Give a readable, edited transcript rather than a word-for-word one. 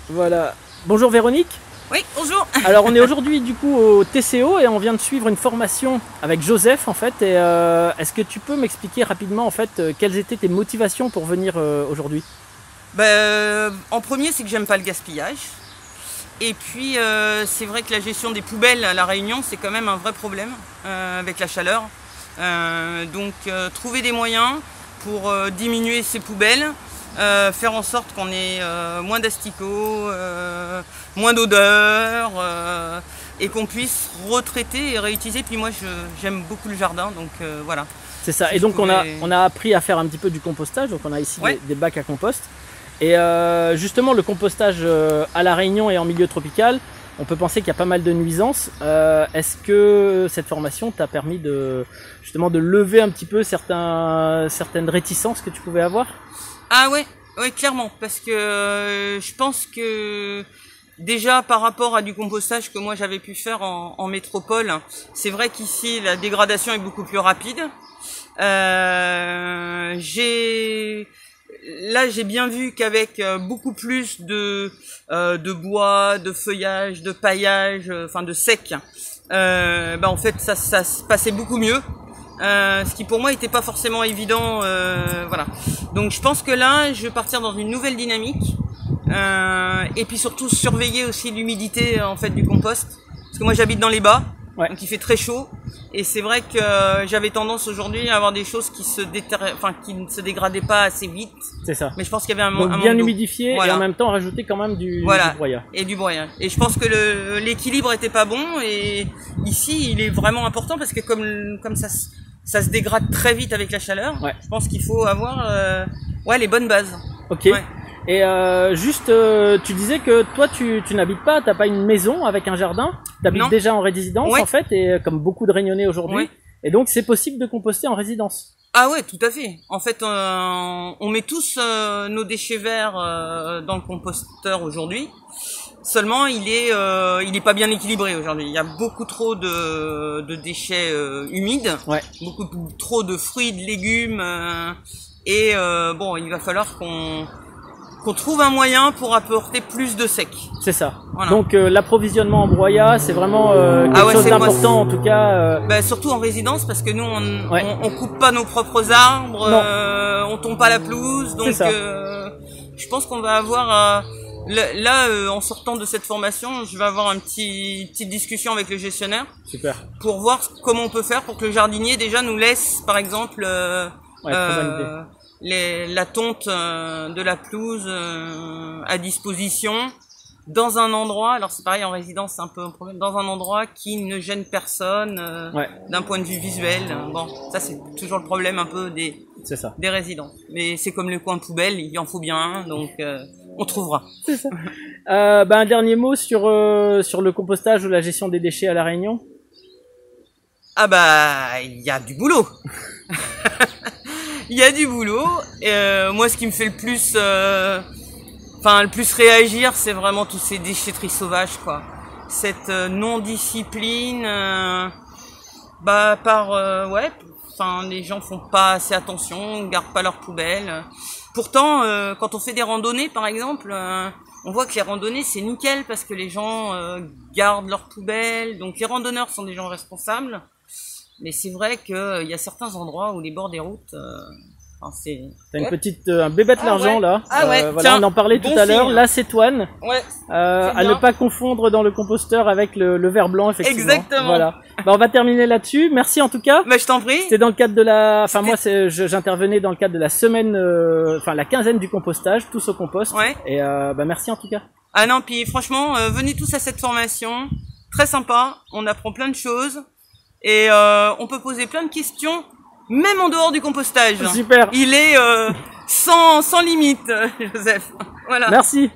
Voilà. Bonjour Véronique. Oui, bonjour. Alors on est aujourd'hui du coup au TCO et on vient de suivre une formation avec Joseph en fait. Et est-ce que tu peux m'expliquer rapidement en fait quelles étaient tes motivations pour venir aujourd'hui? En premier, c'est que j'aime pas le gaspillage. Et puis c'est vrai que la gestion des poubelles à La Réunion, c'est quand même un vrai problème avec la chaleur. Trouver des moyens pour diminuer ces poubelles, faire en sorte qu'on ait moins d'asticots, moins d'odeur, et qu'on puisse retraiter et réutiliser. Puis moi j'aime beaucoup le jardin, donc voilà. C'est ça, et donc on a appris à faire un petit peu du compostage, donc on a ici des bacs à compost. Et justement le compostage à La Réunion et en milieu tropical, on peut penser qu'il y a pas mal de nuisances. Est-ce que cette formation t'a permis justement de lever un petit peu certaines réticences que tu pouvais avoir? Ah ouais, clairement, parce que je pense que déjà par rapport à du compostage que moi j'avais pu faire en métropole, c'est vrai qu'ici la dégradation est beaucoup plus rapide. Là, j'ai bien vu qu'avec beaucoup plus de bois, de feuillage, de paillage, enfin de sec, en fait, ça se passait beaucoup mieux. Ce qui pour moi n'était pas forcément évident, voilà. Donc je pense que là, je vais partir dans une nouvelle dynamique, et puis surtout surveiller aussi l'humidité en fait du compost, parce que moi j'habite dans les bas. Ouais. Donc il fait très chaud et c'est vrai que j'avais tendance aujourd'hui à avoir des choses qui qui ne se dégradaient pas assez vite. C'est ça. Mais je pense qu'il y avait un bien humidifié et en même temps rajouter quand même du broyat. Et du broyat. Et je pense que l'équilibre était pas bon et ici il est vraiment important parce que comme ça se dégrade très vite avec la chaleur. Ouais. Je pense qu'il faut avoir les bonnes bases. Ok. Ouais. Et tu disais que toi tu n'habites pas, t'as pas une maison avec un jardin, t'habites déjà en résidence en fait, et comme beaucoup de Réunionnais aujourd'hui, et donc c'est possible de composter en résidence. Ah ouais, tout à fait. En fait, on met tous nos déchets verts dans le composteur aujourd'hui. Seulement, il est pas bien équilibré aujourd'hui. Il y a beaucoup trop de déchets humides, beaucoup trop de fruits, de légumes, il va falloir qu'on trouve un moyen pour apporter plus de sec. C'est ça. Voilà. Donc l'approvisionnement en broyat, c'est vraiment quelque chose d'important en tout cas. Surtout en résidence parce que nous on coupe pas nos propres arbres, on tombe pas la pelouse, donc je pense qu'on va avoir en sortant de cette formation, je vais avoir une petite discussion avec le gestionnaire. Super. Pour voir comment on peut faire pour que le jardinier déjà nous laisse par exemple la tonte de la pelouse à disposition dans un endroit, alors c'est pareil en résidence c'est un peu un problème, dans un endroit qui ne gêne personne d'un point de vue visuel. Bon, ça c'est toujours le problème un peu des résidents. Mais c'est comme le coin poubelle, il en faut bien un, donc on trouvera. C'est ça. Un dernier mot sur le compostage ou la gestion des déchets à La Réunion? Il y a du boulot. Il y a du boulot. Moi, ce qui me fait le plus réagir, c'est vraiment tous ces déchetteries sauvages, quoi. Cette non-discipline, les gens font pas assez attention, gardent pas leurs poubelles. Pourtant, quand on fait des randonnées, par exemple, on voit que les randonnées, c'est nickel parce que les gens gardent leurs poubelles. Donc, les randonneurs sont des gens responsables. Mais c'est vrai qu'il y a certains endroits où les bords des routes, t'as un bébête l'argent là. Voilà, tiens, on en parlait tout à l'heure. L'acétoine. À ne pas confondre dans le composteur avec le verre blanc effectivement. Exactement. Voilà. On va terminer là-dessus. Merci en tout cas. Je t'en prie. C'était dans le cadre de moi j'intervenais dans le cadre de la semaine, la quinzaine du compostage, tous au compost. Et merci en tout cas. Ah non, puis franchement, venez tous à cette formation. Très sympa. On apprend plein de choses. Et on peut poser plein de questions, même en dehors du compostage. Super. Il est sans limite, Joseph. Voilà. Merci.